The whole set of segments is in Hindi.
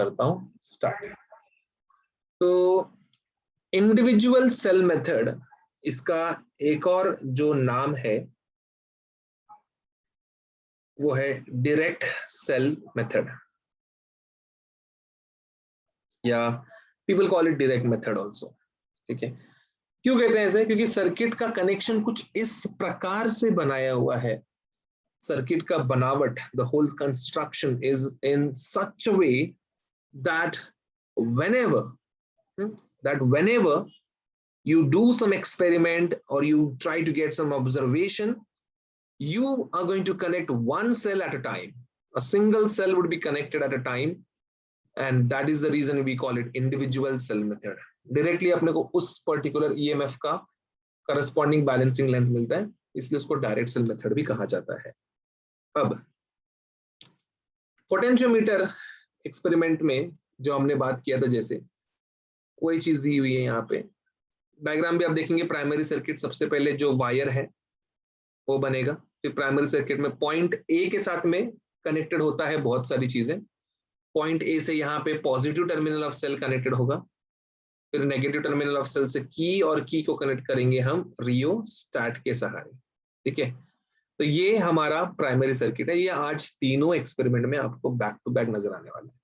करता हूं स्टार्ट। तो इंडिविजुअल सेल मेथड, इसका एक और जो नाम है वो है डायरेक्ट सेल मेथड, या people call it direct method also. ठीक है, क्यों कहते हैं ऐसे? क्योंकि सर्किट का कनेक्शन कुछ इस प्रकार से बनाया हुआ है, सर्किट का बनावट, the whole construction is in such a way that whenever whenever you do some experiment or you try to get some observation, you are going to connect one cell at a time. A single cell would be connected at a time, and that is the reason we call it individual cell method. Directly अपने को उस particular EMF का corresponding balancing length मिलता है, इसलिए उसको direct cell method भी कहा जाता है। अब पोटेंशियोमीटर एक्सपेरिमेंट में जो हमने बात किया था, जैसे वही चीज दी हुई है यहाँ पे। डायग्राम भी आप देखेंगे, प्राइमरी सर्किट सबसे पहले जो वायर है वो बनेगा, फिर प्राइमरी सर्किट में पॉइंट ए के साथ में कनेक्टेड होता है बहुत सारी चीजें। पॉइंट ए से यहाँ पे positive terminal of cell connected होगा, फिर नेगेटिव टर्मिनल ऑफ सेल से की और की को कनेक्ट करेंगे हम रियोस्टैट के सहारे। ठीक है, तो ये हमारा प्राइमरी सर्किट है। ये आज तीनों एक्सपेरिमेंट में आपको बैक टू बैक नजर आने वाला है,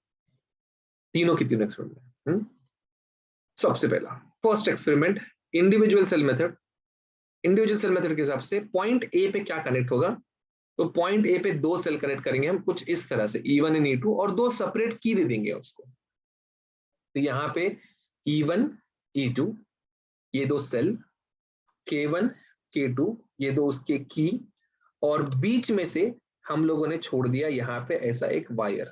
तीनों की तीनों एक्सपेरिमेंट। सबसे पहला first experiment, individual cell method. Individual cell method के हिसाब से पॉइंट ए पे क्या कनेक्ट होगा? तो पॉइंट ए पे दो सेल कनेक्ट करेंगे हम कुछ इस तरह से, E1 एंड E2, और दो सेपरेट की दे देंगे उसको। तो यहाँ पे E1 E2 ये दो सेल, K1 K2 ये दो उसके की, और बीच में से हम लोगों ने छोड़ दिया यहाँ पे ऐसा एक वायर।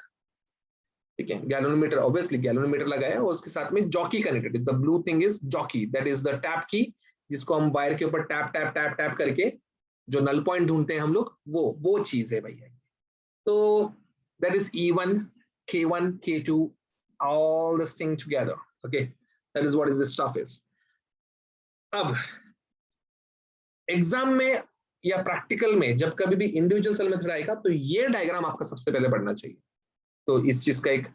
ठीक है, गैल्वेनोमीटर, ऑब्वियसली गैल्वेनोमीटर लगाया और उसके साथ में jockey connected. The blue thing is jockey, that is the tap की, जिसको हम वायर के ऊपर टैप टैप टैप टैप करके जो नल पॉइंट ढूंढते हैं हम लोग, वो चीज है भैया। तो that is E1 K1 K2 all this thing together. Okay, that is what is this stuff is. अब एग्जाम में या प्रैक्टिकल में जब कभी भी इंडिविजुअल सेल मेथड आएगा तो ये डायग्राम आपका सबसे पहले पढ़ना चाहिए। तो इस चीज का एक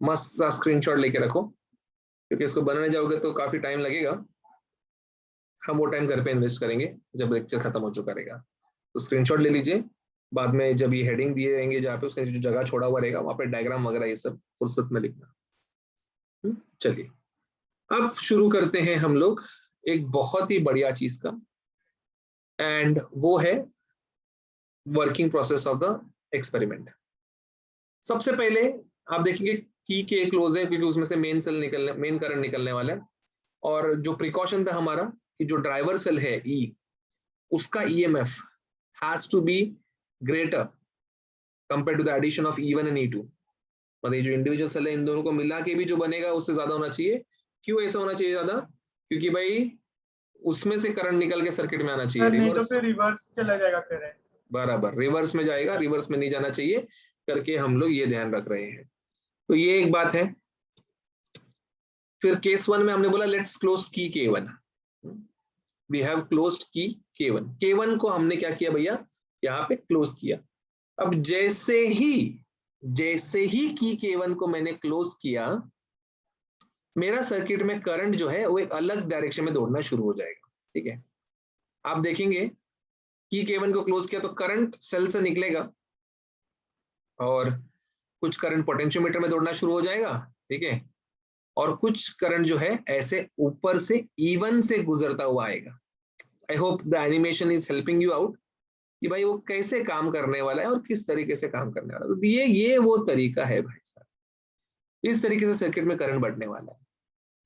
मस्त सा स्क्रीनशॉट लेके रखो, क्योंकि इसको बनाने जाओगे तो काफी टाइम लगेगा। हम वो टाइम घर पे इन्वेस्ट करेंगे जब लेक्चर खत्म हो चुका रहेगा। तो स्क्रीनशॉट ले लीजिए, बाद में जब ये हेडिंग दिए रहेंगे जहाँ पे उसका जो जगह छोड़ा हुआ रहेगा वहां पे डायग्राम वगैरह ये सब फुर्सत में लिखना। चलिए अब शुरू करते हैं हम लोग एक बहुत ही बढ़िया चीज का, एंड वो है working process of the experiment. सबसे पहले आप देखेंगे की के क्लोज है, क्योंकि उसमें से मेन करंट निकलने वाला है। और जो प्रिकॉशन था हमारा कि जो ड्राइवर सेल है E, उसका EMF has to be greater compare to the addition of E1 and E2। मतलब जो इंडिविजुअल सेल है इन दोनों को मिला के भी जो बनेगा उससे ज्यादा होना चाहिए। क्यों ऐसा होना चाहिए ज्यादा? क्योंकि भाई उसमें से करंट निकल के सर्किट में आना चाहिए। नहीं तो फिर रिवर्स चला जाएगा करंट। बराबर, रिवर्स में जाएगा, रिवर्स में नहीं जाना चाहिए करके हम लोग ये ध्यान रख रहे हैं। तो ये एक बात है। फिर केस 1 में हमने बोला लेट्स क्लोज की K1, वी हैव क्लोज्ड की K1। K1 को हमने क्या किया भैया? यहाँ पे क्लोज किया। अब जैसे ही की K1 को मैंने क्लोज किया, मेरा सर्किट में करंट जो है वो एक अलग डायरेक्शन में दौड़ना शुरू हो जाएगा। ठीक है, आप देखेंगे की K1 को क्लोज किया तो करंट सेल से निकलेगा और कुछ करंट पोटेंशियोमीटर में दौड़ना शुरू हो जाएगा। ठीक है, और कुछ करंट जो है ऐसे ऊपर से E1 से गुजरता हुआ आएगा। I hope the animation is helping you out कि भाई वो कैसे काम करने वाला है और किस तरीके से काम करने वाला है। तो ये वो तरीका है भाई साहब, इस तरीके से सर्किट में करंट बढ़ने वाला है।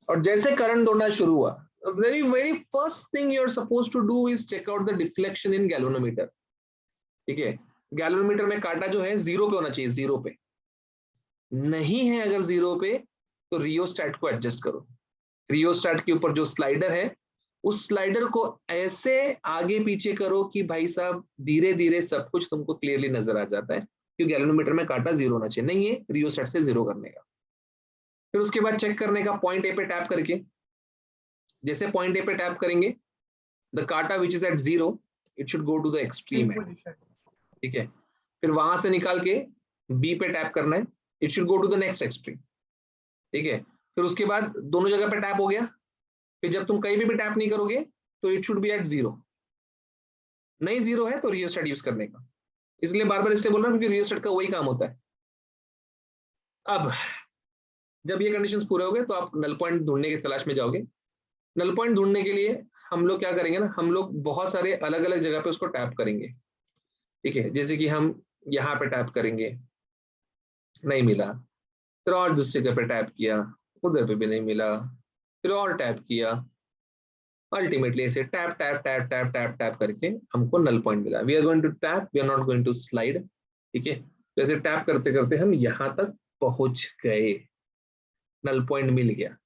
और जैसे करंट दौड़ना शुरू हुआ, very first thing you are supposed to do is check out the deflection in galvanometer. ठीक है, गैल्वेनोमीटर में कांटा जो है 0 पे होना चाहिए, 0 पे नहीं है। अगर 0 पे तो रियोस्टैट को एडजस्ट करो। रियोस्टैट के ऊपर जो स्लाइडर है उस स्लाइडर को ऐसे आगे पीछे करो कि भाई साहब धीरे धीरे सब कुछ तुमको क्लियरली नजर आ जाता है कि गैल्वेनोमीटर में कांटा 0 होना चाहिए, नहीं है रियोस्टैट से 0 करने का। फिर उसके बाद चेक करने का पॉइंट ए पे टैप करके, जैसे पॉइंट ए पे टैप करेंगे द कांटा which is at 0 it should go to the extreme end. ठीक है, फिर वहां से निकाल के बी पे टैप करना है, it should go to the next extreme. ठीक है, फिर उसके बाद दोनों जगह पे टैप हो गया, फिर जब तुम कहीं भी टैप नहीं करोगे तो इट शुड बी एट 0, नहीं 0 है तो रियोस्टेट यूज करने का। इसलिए बार बार इसलिए बोल रहा हूँ क्योंकि रियोस्टेट का वही काम होता है। अब जब ये कंडीशंस पूरे हो गए तो आप नल पॉइंट ढूंढने की तलाश में जाओगे। नल पॉइंट ढूंढने के लिए हम लोग क्या करेंगे ना, हम लोग बहुत सारे अलग अलग जगह पे उसको टैप करेंगे। ठीक है, जैसे कि हम यहाँ पे टैप करेंगे, नहीं मिला, फिर और दूसरी जगह पे टैप किया, उधर पे भी नहीं मिला, फिर और टैप किया, अल्टीमेटली ऐसे tap tap tap tap tap tap करके हमको नल पॉइंट मिला। We are going to tap, we are not going to slide. ठीक है, तो ऐसे टैप करते करते हम यहाँ तक पहुंच गए, नल पॉइंट मिल गया।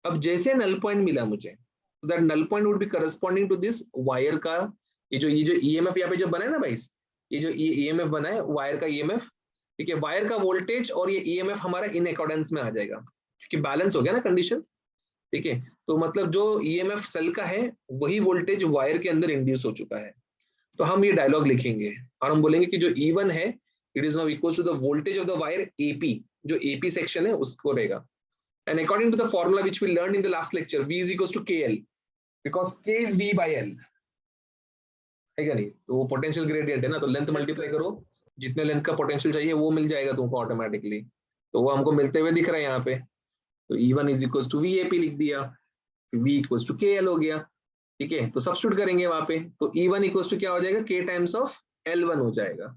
अब जैसे नल पॉइंट मिला मुझे, that null point would be corresponding to this wire का, ये जो ईएमएफ यहाँ पे जो बना है ना भाई, ये जो ईएमएफ बना है वायर का ईएमएफ। ठीक है, वायर का वोल्टेज और ये ईएमएफ हमारा इन अकॉर्डेंस में आ जाएगा क्योंकि बैलेंस हो गया ना कंडीशन। ठीक है, तो मतलब जो ईएमएफ सेल का है वही वोल्टेज वायर के अंदर इंड्यूस हो चुका है। तो हम ये डायलॉग लिखेंगे और हम बोलेंगे कि जो E1 है it is now equal to the voltage of the wire AP, जो एपी सेक्शन है उसको रहेगा। And according to the formula which we learned in the last lecture, V is equals to KL because K is V by L, है क्या नहीं? तो वो पोटेंशियल ग्रेडियंट है ना, तो लेंथ मल्टीप्लाई करो, जितने लेंथ का पोटेंशियल चाहिए वो मिल जाएगा तुमको ऑटोमेटिकली। तो वो हमको मिलते हुए दिख रहा है यहाँ पे। तो E1 is equals to VAP लिख दिया, V equals to KL हो गया। ठीक है, तो सब्स्टिट्यूट करेंगे वहां पे, तो E1 equals to क्या हो जाएगा, K टाइम्स ऑफ L1 हो जाएगा।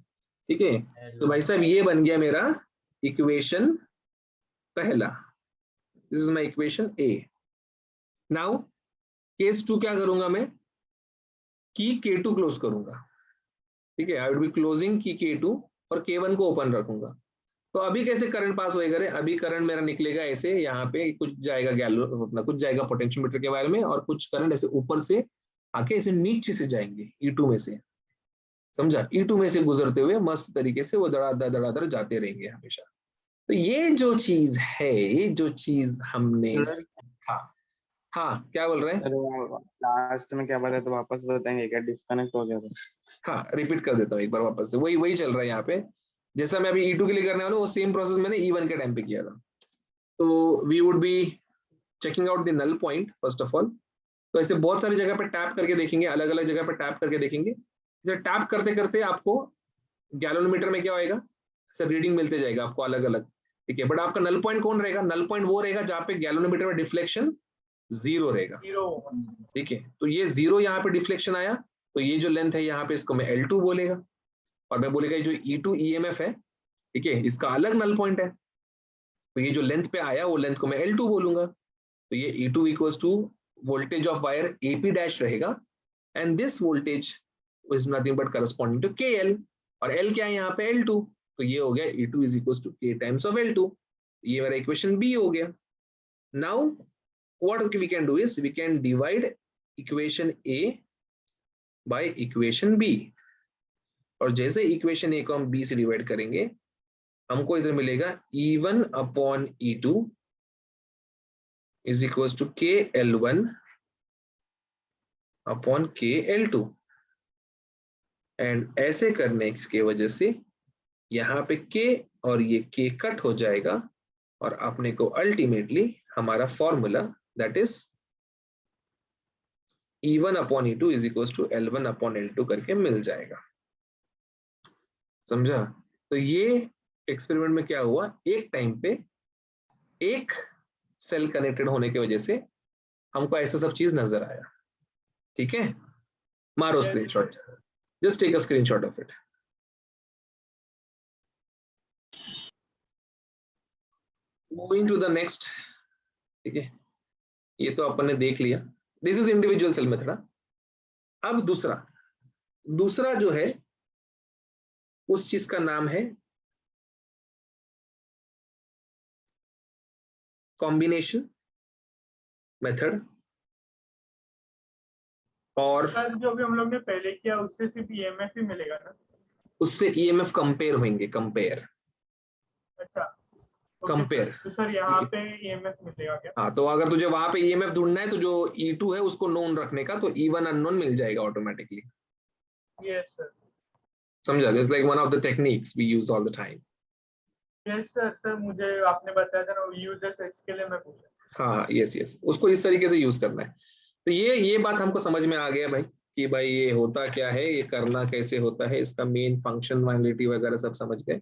ठीक है, तो भाई साहब ये बन गया मेरा इक्वेशन पहला। This is my equation A। Now case 2 क्या करूंगा मैं, की K2 क्लोज करूंगा। ठीक है, आई वुड बी क्लोजिंग की K2 और K1 को ओपन रखूंगा। तो अभी कैसे करंट पास होएगा रे, अभी करंट मेरा निकलेगा ऐसे, यहाँ पे कुछ जाएगा गैलो अपना, कुछ जाएगा पोटेंशियोमीटर के वायर में और कुछ करंट ऐसे ऊपर से आके ऐसे नीचे से जाएंगे E2 में से, समझा? E2 में से गुजरते हुए मस्त तरीके से वो धड़ाधड़ जाते रहेंगे हमेशा। तो ये जो चीज है, ये जो चीज हमने सीखा। हाँ क्या बोल रहे हैं? लास्ट में क्या बताया तो वापस बताएंगे क्या, डिस्कनेक्ट हो गया था? हाँ रिपीट कर देता हूँ एक बार वापस से, वही वही चल रहा है यहाँ पे। जैसा मैं अभी E2 के लिए करने वाला हूँ वो सेम प्रोसेस मैंने E1 के टाइम पे किया था। तो we would be checking out the null point first of all. तो ऐसे बहुत सारी जगह पे टैप करके देखेंगे, अलग अलग जगह पे टैप करके देखेंगे। जैसे टैप करते करते आपको गैलोमीटर में क्या होएगा, सर रीडिंग मिलते जाएगा आपको अलग अलग। ठीक है, बट आपका नल पॉइंट कौन रहेगा, नल पॉइंट वो रहेगा जहाँ पे गैलोमीटर में डिफ्लेक्शन 0 रहेगा। ठीक है, तो ये 0 यहाँ पे डिफ्लेक्शन आया, तो ये जो लेंथ है यहाँ पे इसको मैं L2 बोलेगा, और मैं बोलेगा जो E2 EMF है, ठीक है, इसका अलग नल पॉइंट है, तो ये जो लेंथ पे आया वो लेंथ को मैं L2 बोलूंगा। तो ये E2 equals to voltage of wire AP dash रहेगा, and this voltage is nothing but corresponding to KL, और L क्या है यहाँ पे L2, तो ये हो गया E2 is equals to K times of L2। ये मेरा इक्वेशन B हो गया। Now what we can do is we can divide equation A by equation B, और जैसे इक्वेशन A को हम B से डिवाइड करेंगे हमको इधर मिलेगा E1 upon E2 is equals to KL1 upon KL2, and ऐसे करने की वजह से यहाँ पे K और ये K कट हो जाएगा, और अपने को अल्टीमेटली हमारा formula that is E1 upon E2 is equals to L1 upon L2 करके मिल जाएगा। समझा? तो ये एक्सपेरिमेंट में क्या हुआ, एक टाइम पे एक सेल कनेक्टेड होने की वजह से हमको ऐसा सब चीज नजर आया। ठीक है, मारो screenshot, just take a screenshot of it. Moving to the next. ठीक है, ये तो अपन ने देख लिया, this is individual cell method. अब दूसरा जो है उस चीज का नाम है कॉम्बिनेशन मेथड, और जो भी हम लोग ने पहले किया उससे सिर्फ EMF ही मिलेगा ना? उससे EMF कंपेयर होंगे, कंपेयर। अच्छा, कंपेयर। तो सर यहाँ पे EMF मिलेगा क्या? हाँ, तो अगर तुझे वहां पे EMF ढूंढना है तो जो E2 है उसको नोन रखने का, तो E1 अननोन मिल जाएगा ऑटोमेटिकली। Yes sir. समझा? This like one of the techniques we use all the time. Yes sir. Sir मुझे आपने बताया था ना यूजर्स इसके लिए मैं पूछा। हाँ, यस यस, उसको इस तरीके से यूज करना है। तो ये बात हमको समझ में आ गया भाई कि भाई ये होता क्या है, ये करना कैसे होता है, इसका मेन फंक्शनलिटी वगैरह सब समझ गए।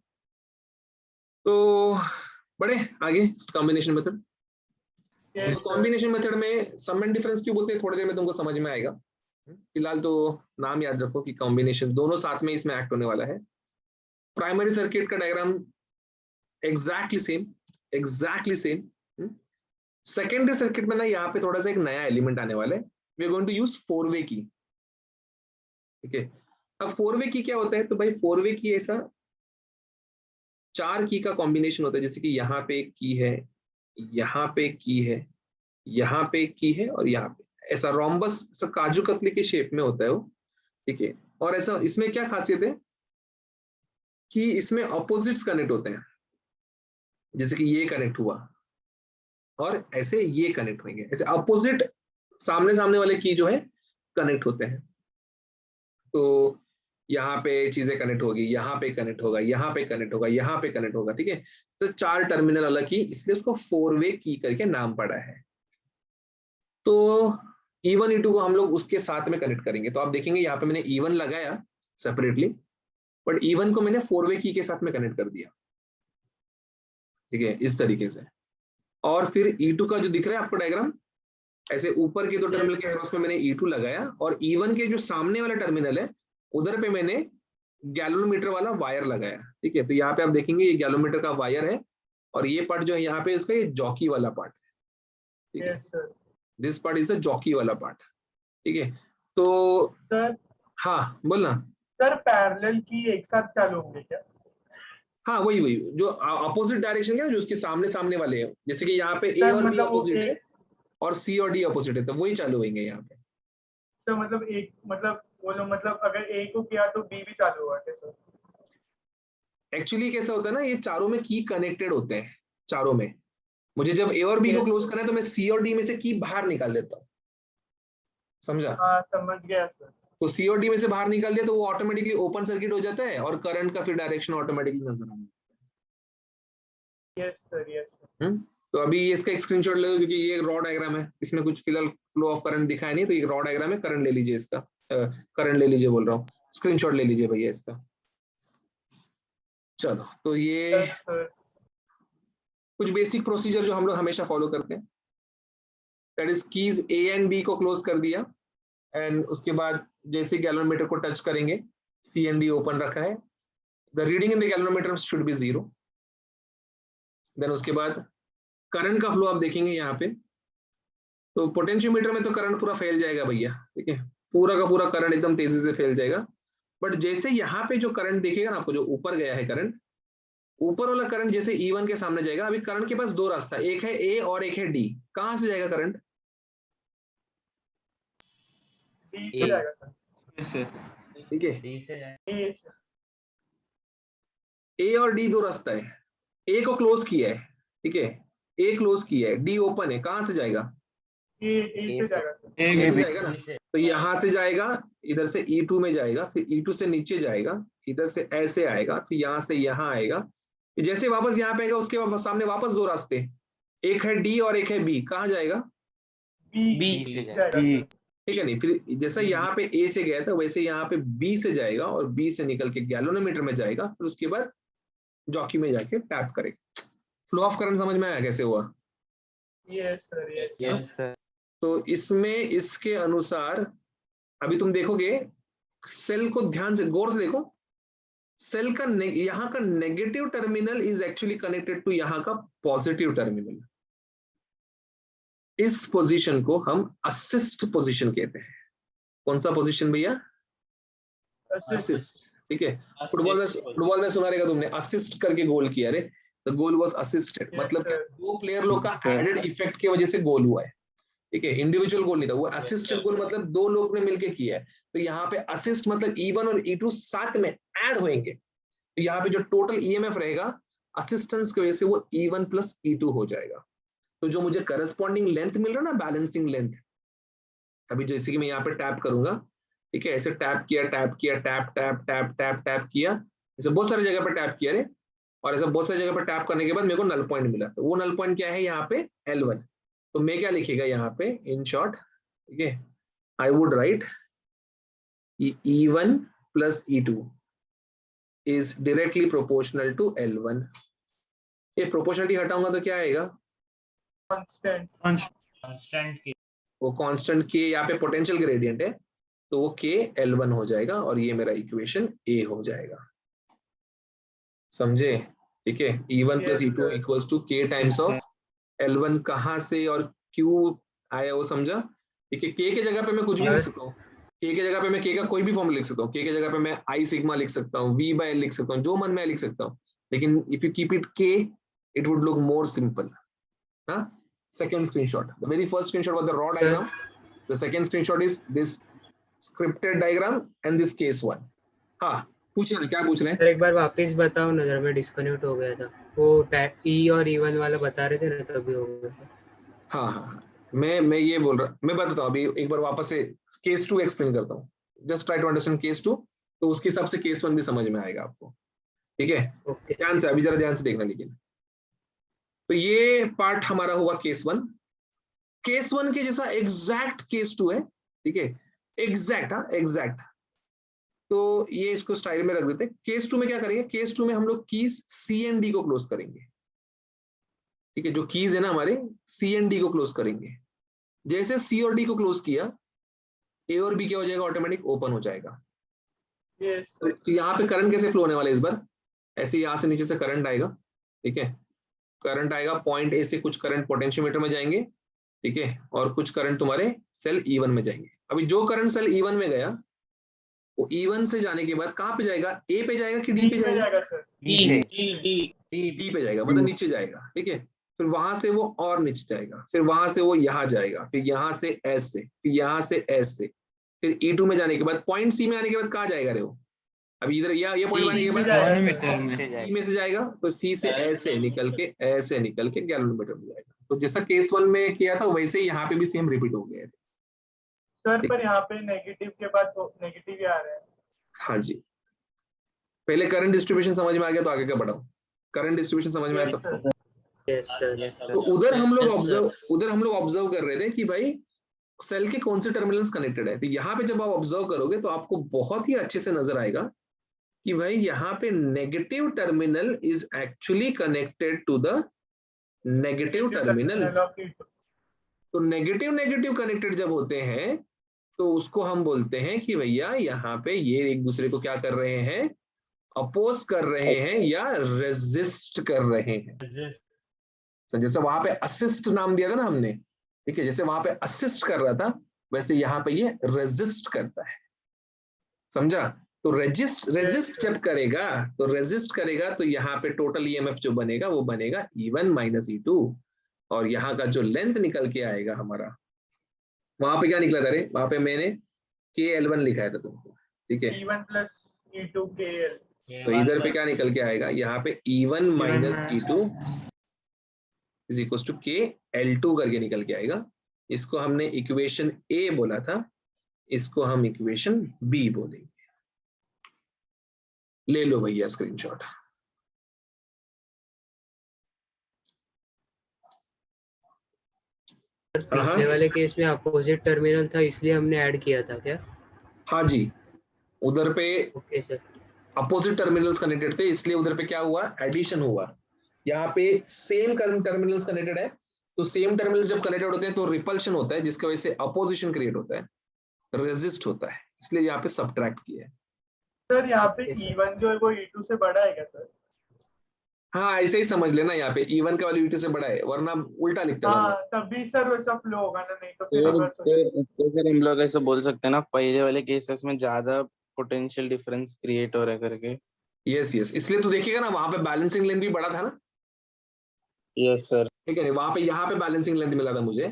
तो बढ़े आगे combination method. Yes sir. Combination method में सम एंड डिफरेंस क्यों बोलते हैं थोड़ी देर में तुमको समझ में आएगा। फिलहाल तो नाम याद रखो कि कॉम्बिनेशन दोनों साथ में इसमें एक्ट होने वाला है। प्राइमरी सर्किट का diagram exactly same. Secondary circuit में ना यहाँ पे थोड़ा सा एक नया एलिमेंट आने वाला है। We are going to use 4-वे की। ठीक है, अब 4-वे की क्या होता है, तो भाई 4-वे की ऐसा 4 की का कॉम्बिनेशन होता है, जैसे कि यहाँ पे एक की है, यहाँ पे एक की है, यहाँ पे एक की है और यहाँ पे ऐसा रोम्बस काजू कतली के शेप में होता है वो। ठीक है, और ऐसा इसमें क्या खासियत है कि इसमें ऑपोजिट्स कनेक्ट होते हैं, जैसे कि ये कनेक्ट हुआ और ऐसे ये कनेक्ट होंगे, ऐसे अपोजिट सामने सामने वाले की जो है कनेक्ट होते हैं। तो यहाँ पे चीजें कनेक्ट होगी, यहाँ पे कनेक्ट होगा, यहाँ पे कनेक्ट होगा, यहाँ पे कनेक्ट होगा। ठीक है, तो 4 टर्मिनल अलग की, इसलिए उसको 4-वे की करके नाम पड़ा है। तो E1 E2 को हम लोग उसके साथ में कनेक्ट करेंगे। तो आप देखेंगे यहाँ पे मैंने E1 लगाया सेपरेटली, बट E1 को मैंने 4-वे की के साथ में कनेक्ट कर दिया। ठीक है, इस तरीके से। और फिर E2 का जो दिख रहा है आपको डायग्राम, ऐसे ऊपर के 2 टर्मिनल के क्रॉस में मैंने E2 लगाया और E1 के जो सामने वाला टर्मिनल है उधर पे मैंने गैलोमीटर वाला वायर लगाया। ठीक है, तो यहाँ पे आप देखेंगे ये गैलोमीटर का वायर है और ये पार्ट जो है यहाँ पे इसका ये जॉकी वाला पार्ट है। ठीक है, yes sir. This part is the jockey वाला पार्ट। ठीक है, तो सर हाँ बोलना। सर पैरेलल की एक साथ चालू होंगे क्या? हाँ वही जो अपोजिट डायरेक्शन है, जो उसके सामने सामने वाले हैं, जैसे कि यहाँ पे ए सर और बी मतलब वो अपोजिट है एक और सी और डी अपोजिट है, तो वही चालू होंगे यहाँ पे। सर मतलब एक मतलब बोलो मतलब अगर ए को किया तो बी भी चालू होगा क्या सर? एक्चुअली कैसा होता है ना, ये चारों में की कनेक्टेड होते हैं चारों में। मुझे जब ए और बी को क्लोज करना है तो मैं सी और डी में से की बाहर निकाल देता हूँ, समझा। हाँ समझ गया सर। तो सी और डी में से बाहर निकाल दिया तो वो ऑटोमेटिकली ओपन सर्किट हो जाता है और करंट का फिर डायरेक्शन ऑटोमेटिकली नजर आने लगता है। Yes sir yes sir. तो अभी इसका एक स्क्रीनशॉट ले लो, क्योंकि ये रॉ डायग्राम है, इसमें कुछ फिलहाल फ्लो ऑफ करंट दिखाया नहीं, तो ये रॉ डायग्राम है। करंट ले लीजिए इसका, करंट ले लीजिए बोल रहा हूँ, स्क्रीनशॉट ले लीजिए भैया इसका। चलो, तो ये सर कुछ बेसिक प्रोसीजर जो हम लोग हमेशा फॉलो करते हैं, that is keys A and B को क्लोज कर दिया एंड उसके बाद जैसे गैलोमीटर को टच करेंगे, सी एंड डी ओपन रखा है, the reading in the galvanometer should be 0। Then उसके बाद करंट का फ्लो आप देखेंगे यहाँ पे, तो पोटेंशियोमीटर में तो करंट पूरा फैल जाएगा भैया। ठीक है, पूरा का पूरा करंट एकदम तेजी से फैल जाएगा। बट जैसे यहाँ पे जो करंट दिखेगा ना आपको, जो ऊपर गया है करंट, ऊपर वाला करंट जैसे E1 के सामने जाएगा, अभी करंट के पास 2 रास्ता, एक है ए और एक है डी। कहां से जाएगा करंट? डी से जाएगा सर। ठीक है, डी से ए और डी 2 रास्ता है। ए को क्लोज किया है, ठीक है, ए क्लोज किया है, डी ओपन है, कहां से जाएगा? ए से जाएगा सर। ए से जाएगा ना, तो यहां से जाएगा, इधर से E2 में जाएगा, फिर E2 से नीचे जाएगा, इधर से ऐसे आएगा, फिर यहां से यहां आएगा, फिर जैसे वापस यहाँ पे आएगा उसके सामने वापस 2 रास्ते, एक है डी और एक है बी। कहां जाएगा? बी से जाएगा। ठीक है, नहीं फिर जैसा यहाँ पे ए से गया था वैसे यहाँ पे बी से जाएगा और बी से निकल के गैलोमीटर में जाएगा, फिर उसके बाद जॉकी में जाके टैप करेगा। फ्लो ऑफ करंट समझ में आया कैसे हुआ? Yes sir yes sir. तो इसमें इसके अनुसार अभी तुम देखोगे, सेल को ध्यान से गौर से देखो, सेल का यहाँ का negative terminal is actually connected to यहाँ का पॉजिटिव टर्मिनल। इस पोजीशन को हम असिस्ट पोजीशन कहते हैं। कौन सा पोजीशन भैया? असिस्ट। ठीक है, फुटबॉल में सुना रहेगा तुमने, असिस्ट करके गोल किया रे, द गोल वाज असिस्टेड, मतलब दो प्लेयर लोग का एडेड इफेक्ट की वजह से गोल हुआ है। ठीक है, इंडिविजुअल गोल नहीं था वो, असिस्टेड गोल मतलब 2 लोग ने मिलके किया है। तो यहाँ पे असिस्ट मतलब E1 और E2 साथ में ऐड होंगे, तो यहाँ पे जो टोटल EMF रहेगा असिस्टेंस की वजह से वो E1 प्लस E2 हो जाएगा। तो जो मुझे करस्पॉन्डिंग लेंथ मिल रहा है ना, बैलेंसिंग लेंथ, अभी जैसे कि मैं यहाँ पे टैप करूंगा, ठीक है, ऐसे टैप किया, टैप किया, tap tap tap tap tap किया, ऐसे बहुत सारी जगह पर टैप किया रे, और ऐसा बहुत सारी जगह पर टैप करने के बाद मेरे को नल पॉइंट मिला, तो वो नल पॉइंट क्या है यहाँ पे L1। तो मैं क्या लिखेगा यहाँ पे इन शॉर्ट, ठीक है, I would write E1 plus E2 is directly proportional to L1। ये प्रोपोर्शनलिटी हटाऊंगा तो क्या आएगा, कांस्टेंट की वो कांस्टेंट के यहाँ पे पोटेंशियल ग्रेडियंट है, तो वो K L1 हो जाएगा और ये मेरा इक्वेशन A हो जाएगा। समझे, ठीक है, E1 plus E2 equals to K times of L1 कहाँ से और क्यों आया वो समझा, ठीक है। K के जगह पे मैं कुछ भी लिख सकता हूँ, K के जगह पे मैं K का कोई भी फॉर्मूला लिख सकता हूँ, K के जगह पे मैं I सिग्मा लिख सकता हूँ, V बाय L लिख सकता हूँ, जो मन में लिख सकता हूँ, लेकिन if you keep it K it would look more simple. Second screenshot, the very first screenshot was the raw diagram, the second screenshot is this scripted diagram and this case one. हाँ पूछ रहे हैं, क्या पूछ रहे हैं सर एक बार वापस बताओ ना, जरा मैं डिस्कनेक्ट हो गया था, वो E और E1 वाला बता रहे थे ना तभी हो गया था। हाँ हाँ मैं ये बोल रहा, मैं बताता हूँ अभी एक बार वापस से केस 2 एक्सप्लेन करता हूँ, just try to understand case 2, तो उसके हिसाब से केस 1 भी समझ में आएगा आपको, ठीक है। ओके ध्यान से, अभी जरा ध्यान से देखना। लेकिन तो ये पार्ट हमारा हुआ केस 1, केस 1 के जैसा एग्जैक्ट केस 2 है, ठीक है, एग्जैक्ट, हाँ एग्जैक्ट। तो ये इसको स्टाइल में रख देते हैं। केस 2 में क्या करेंगे, केस 2 में हम लोग कीज C एंड D को क्लोज करेंगे, ठीक है, जो कीज है ना हमारे C एंड D को क्लोज करेंगे। जैसे C और D को क्लोज किया, A और B क्या हो जाएगा, ऑटोमेटिक ओपन हो जाएगा। तो यहाँ पे करंट कैसे फ्लो होने वाला है इस बार, ऐसे यहाँ से नीचे से करंट आएगा, ठीक है, करंट आएगा, पॉइंट A से कुछ करंट पोटेंशियोमीटर में जाएंगे, ठीक है, और कुछ करंट तुम्हारे सेल E1 में जाएंगे। अभी जो करंट सेल E1 में गया, वो E1 से जाने के बाद कहाँ पे जाएगा, A पे जाएगा कि D पे जाएगा, D पे जाएगा, मतलब नीचे जाएगा, ठीक है। फिर वहां से वो और नीचे जाएगा, फिर वहां से वो यहाँ जाएगा, फिर यहाँ से S से, फिर यहाँ से S से, फिर E2 में जाने के बाद पॉइंट C में आने के बाद कहाँ जाएगा रे वो, अभी इधर ये पॉइंट आने के बाद C में से जाएगा, तो C से ऐसे निकल के गैलोमीटर में जाएगा। तो जैसा केस 1 में किया था वैसे ही यहाँ पे भी सेम रिपीट हो गया है सर, पर यहाँ पे नेगेटिव के बाद नेगेटिव ही आ रहा है। हाँ जी, पहले करंट डिस्ट्रीब्यूशन समझ में आ गया तो आगे का बढ़ाओ। करंट डिस्ट्रीब्यूशन समझ में आया सबको? Yes sir. तो उधर हम लोग ऑब्जर्व कर रहे थे कि भाई सेल के कौन से टर्मिनल्स कनेक्टेड है। तो यहाँ पे जब आप ऑब्जर्व करोगे तो आपको बहुत ही अच्छे से नजर आएगा कि भाई यहाँ पे negative terminal is actually connected to the negative terminal. तो नेगेटिव कनेक्टेड जब होते हैं तो उसको हम बोलते हैं कि भैया यहाँ पे ये एक दूसरे को क्या कर रहे हैं, अपोज कर रहे हैं या रेजिस्ट कर रहे हैं। जैसे वहां पे असिस्ट नाम दिया था ना हमने, ठीक है, जैसे वहां पे असिस्ट कर रहा था वैसे यहाँ पे ये रेजिस्ट करता है, समझा। तो रेजिस्ट जब करेगा तो यहाँ पे टोटल ईएमएफ जो बनेगा वो बनेगा E1 माइनस E2, और यहाँ का जो लेंथ निकल के आएगा हमारा, वहां पे क्या निकला था रे, वहां पे मैंने KL1 लिखा था तुमको, ठीक है, E1 प्लस E2 KL। तो इधर पे क्या निकल के आएगा, यहाँ पे E1 minus E2 is equal to KL2 करके निकल के आएगा। इसको हमने इक्वेशन A बोला था, इसको हम इक्वेशन B बोलेंगे। ले लो भैया स्क्रीनशॉट। पिछले वाले केस में अपोजिट टर्मिनल था इसलिए हमने ऐड किया था क्या? हाँ जी, उधर पे okay sir, opposite terminals connected थे इसलिए उधर पे क्या हुआ, एडिशन हुआ। यहाँ पे सेम टर्मिनल्स कनेक्टेड है, तो सेम टर्मिनल्स जब कनेक्टेड होते हैं तो रिपल्शन होता है, जिसकी वजह से अपोजिशन क्रिएट होता है, रेजिस्ट होता है, इसलिए यहाँ पे सबट्रैक्ट किया है। सर यहाँ पे E1 जो है वो E2 से बड़ा है क्या सर? हाँ ऐसे ही समझ लेना, यहाँ पे E1 का वैल्यू E2 से बड़ा है, वरना उल्टा लिखता था। हाँ तभी सर वैसा फ्लो होगा ना, नहीं तो फिर तो फिर हम लोग ऐसे बोल सकते हैं ना, पहले वाले केसेस में ज्यादा पोटेंशियल डिफरेंस क्रिएट हो रहा है करके। यस इसलिए तो देखिएगा ना वहां पे बैलेंसिंग लेंथ भी बड़ा था ना। Yes sir. ठीक है, वहां पे यहाँ पे बैलेंसिंग लेंथ मिला था मुझे,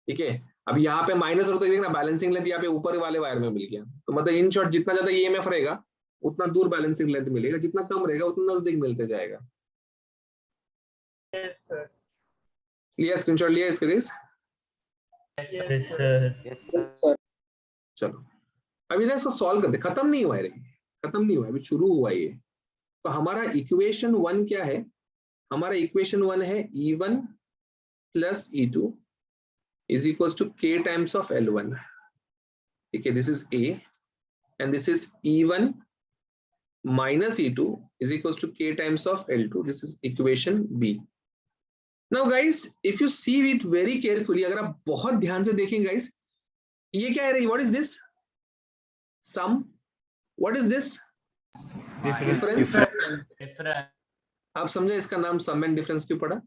ठीक है। अब यहाँ पे माइनस होता है, देखना बैलेंसिंग लेंथ यहाँ पे ऊपर वाले वायर में मिल गया, तो मतलब इन शॉर्ट जितना ज्यादा ईएमएफ रहेगा उतना दूर बैलेंसिंग लेंथ मिलेगा, जितना कम रहेगा उतना नजदीक मिलते जाएगा। Yes sir. लिया स्क्रीनशॉट लिया इसके लिए? Yes sir. चलो अभी ना इसको सॉल्व करते, खत्म नहीं हुआ है, खत्म नहीं हुआ, अभी शुरू हुआ ये। तो हमारा इक्वेशन 1 क्या है? हमारा इक्वेशन 1 है E1 plus E2 is equal to K times of L1. ठीक है, this is A and this is E1 minus E2 is equals to K times of L2. This is equation B. Now guys, if you see it very carefully, अगर आप बहुत ध्यान से देखें guys, ये क्या है? What is this? Sum. What is this? Difference. आप समझे इसका नाम सम एंड डिफरेंस क्यों पड़ा?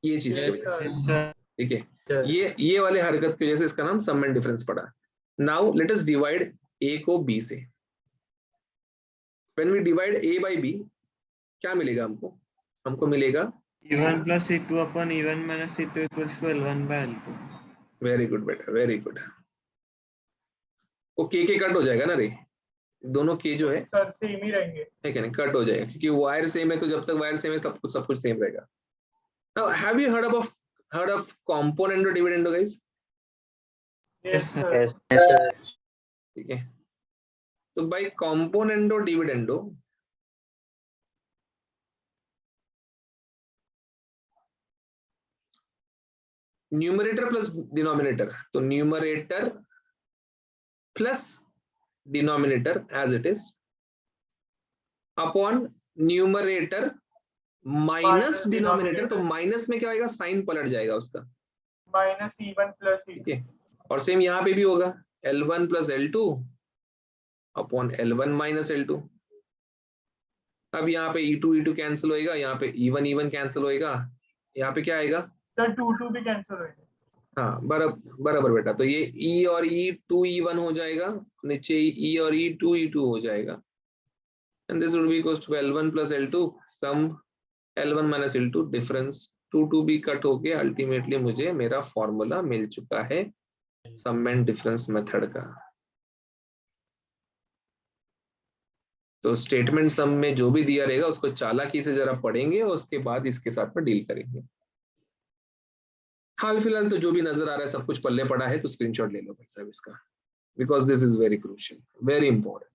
ये चीज की वजह से, ठीक है, ये वाले हरकत की वजह से इसका नाम सम एंड डिफरेंस पड़ा. Now let us divide A को B से. When we divide A by B, क्या मिलेगा हमको? हमको मिलेगा E1 plus E2 upon E1 minus E2 equals to L1 by L2. Very good बेटा, वेरी गुड. वो K कट हो जाएगा ना रे, दोनों K जो है सर सेम ही रहेंगे, ठीक है ना, कट हो जाएगा क्योंकि वायर सेम है. तो जब तक वायर सेम है तब सब कुछ सेम रहेगा. Now have you heard of componendo dividendo guys? Yes sir. Yes. ठीक है, तो by componendo dividendo numerator plus denominator, तो numerator plus denominator as it is upon numerator minus denominator. तो माइनस में क्या होगा? साइन पलट जाएगा उसका, माइनस E1 प्लस ठीक है. और सेम यहाँ पे भी होगा L1 plus L2 upon L1 minus L2. अब यहाँ पे E2 कैंसिल होएगा, यहाँ पे E1 कैंसिल होएगा, यहाँ पे क्या आएगा? सर 2 भी कैंसिल होएगा. हाँ बराबर बेटा. तो ये E और E 2E1 हो जाएगा, नीचे E और E 2E2 हो जाएगा. And this would be equals to L1 plus L2 sum L1 minus L2 difference. 2 भी कट होके अल्टीमेटली मुझे मेरा फॉर्मूला मिल चुका है सम एंड डिफरेंस मेथड का. तो स्टेटमेंट सम में जो भी दिया रहेगा उसको चालाकी से जरा पढ़ेंगे और उसके बाद इसके साथ में डील करेंगे. हाल फिलहाल तो जो भी नजर आ रहा है सब कुछ पल्ले पड़ा है, तो स्क्रीनशॉट ले लो भाई साहब इसका, because this is very crucial, very important.